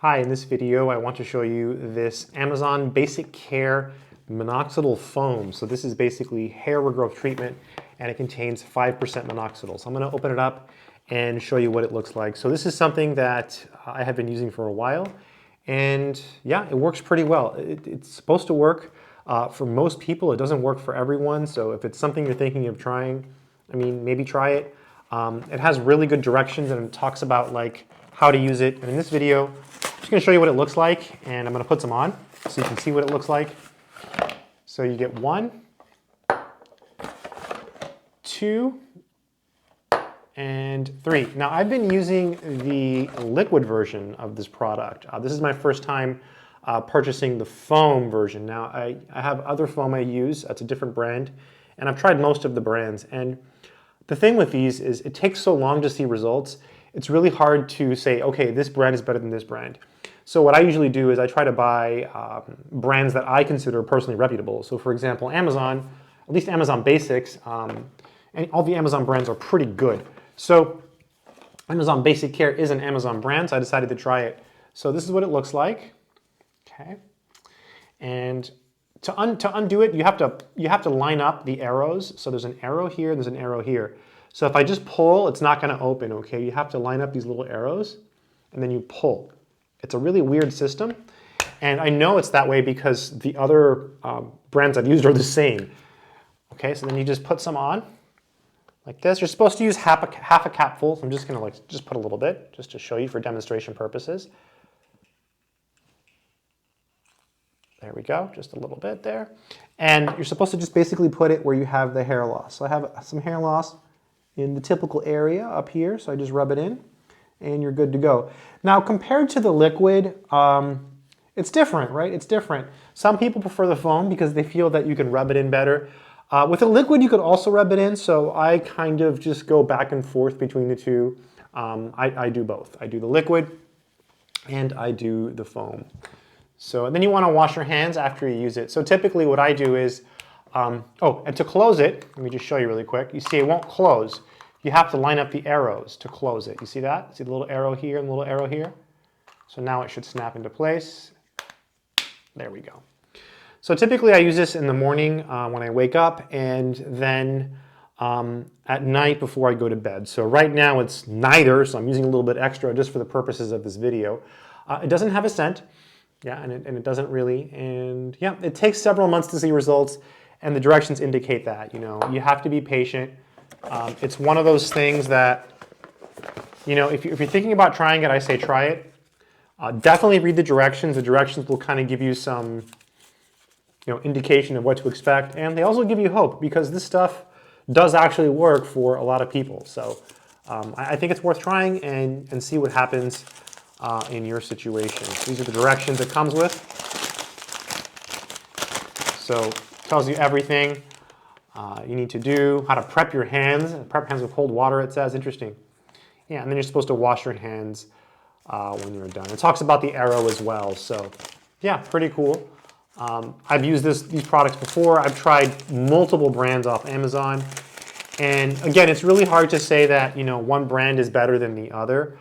Hi, in this video I want to show you this Amazon Basic Care Minoxidil foam. So this is basically hair regrowth treatment and it contains 5% minoxidil. So I'm going to open it up and show you what it looks like. So this is something that I have been using for a while and yeah, it works pretty well. It's supposed to work for most people. It doesn't work for everyone. So if it's something you're thinking of trying, I mean, maybe try it. It has really good directions and it talks about like how to use it. And in this video, I'm just going to show you what it looks like, and I'm going to put some on so you can see what it looks like. So you get 1, 2, and 3. Now I've been using the liquid version of this product. This is my first time purchasing the foam version. Now I have other foam I use. It's a different brand, and I've tried most of the brands. And the thing with these is it takes so long to see results. It's really hard to say, okay, this brand is better than this brand. So what I usually do is I try to buy brands that I consider personally reputable. So for example, Amazon, at least Amazon Basics, and all the Amazon brands are pretty good. So Amazon Basic Care is an Amazon brand, so I decided to try it. So this is what it looks like. Okay. And to undo it, you have to line up the arrows. So there's an arrow here, there's an arrow here. So if I just pull, it's not going to open, okay? You have to line up these little arrows, and then you pull. It's a really weird system, and I know it's that way because the other brands I've used are the same. Okay, so then you just put some on, like this. You're supposed to use half a capful, so I'm just going to just put a little bit, just to show you for demonstration purposes. There we go, just a little bit there. And you're supposed to just basically put it where you have the hair loss. So I have some hair loss in the typical area up here, so I just rub it in and you're good to go. Now compared to the liquid, it's different, right? It's different. Some people prefer the foam because they feel that you can rub it in better. With the liquid you could also rub it in, so I kind of just go back and forth between the two. I do both. I do the liquid and I do the foam. So, and then you want to wash your hands after you use it. So typically what I do is, and to close it, let me just show you really quick. You see it won't close. You have to line up the arrows to close it. You see that? See the little arrow here and the little arrow here? So now it should snap into place. There we go. So typically I use this in the morning when I wake up, and then at night before I go to bed. So right now it's neither, so I'm using a little bit extra just for the purposes of this video. It doesn't have a scent. Yeah, and it doesn't really, and yeah, it takes several months to see results, and the directions indicate that, you know, you have to be patient. It's one of those things that, you know, if you're thinking about trying it, I say try it. Definitely read the directions. The directions will kind of give you some, you know, indication of what to expect, and they also give you hope because this stuff does actually work for a lot of people. So I think it's worth trying and see what happens in your situation. These are the directions it comes with. So it tells you everything you need to do, how to prep your hands. Prep hands with cold water, it says. Interesting. Yeah, and then you're supposed to wash your hands when you're done. It talks about the arrow as well. So yeah, pretty cool. I've used these products before. I've tried multiple brands off Amazon. And again, it's really hard to say that, you know, one brand is better than the other.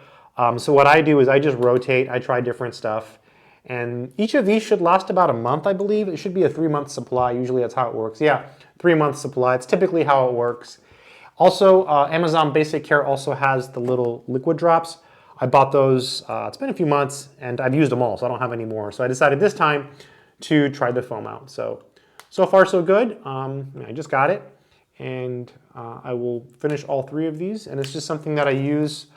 So what I do is I just rotate, I try different stuff, and each of these should last about a month, I believe. It should be a 3-month supply, usually that's how it works. Yeah, 3-month supply, it's typically how it works. Also, Amazon Basic Care also has the little liquid drops. I bought those, it's been a few months, and I've used them all, so I don't have any more. So I decided this time to try the foam out. So far so good. I just got it, and I will finish all 3 of these, and it's just something that I use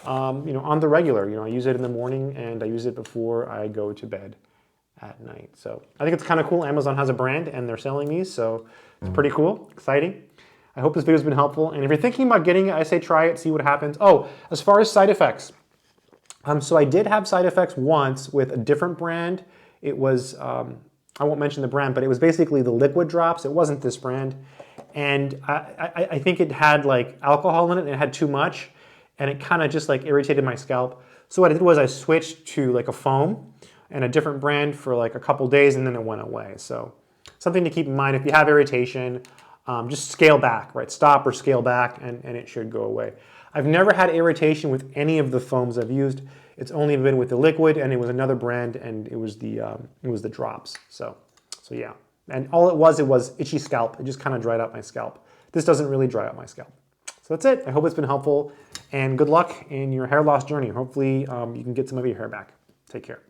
you know, on the regular. You know, I use it in the morning and I use it before I go to bed at night. So I think it's kind of cool. Amazon has a brand and they're selling these, so it's pretty cool, exciting. I hope this video has been helpful. And if you're thinking about getting it, I say try it, see what happens. Oh, as far as side effects, so I did have side effects once with a different brand. It was, I won't mention the brand, but it was basically the liquid drops. It wasn't this brand. And I think it had like alcohol in it and it had too much. And it kind of just like irritated my scalp. So what I did was I switched to like a foam and a different brand for like a couple days, and then it went away. So something to keep in mind, if you have irritation, just scale back, right? Stop or scale back and it should go away. I've never had irritation with any of the foams I've used. It's only been with the liquid, and it was another brand, and it was the drops. So yeah. And all it was itchy scalp. It just kind of dried out my scalp. This doesn't really dry out my scalp. So that's it. I hope it's been helpful, and good luck in your hair loss journey. Hopefully you can get some of your hair back. Take care.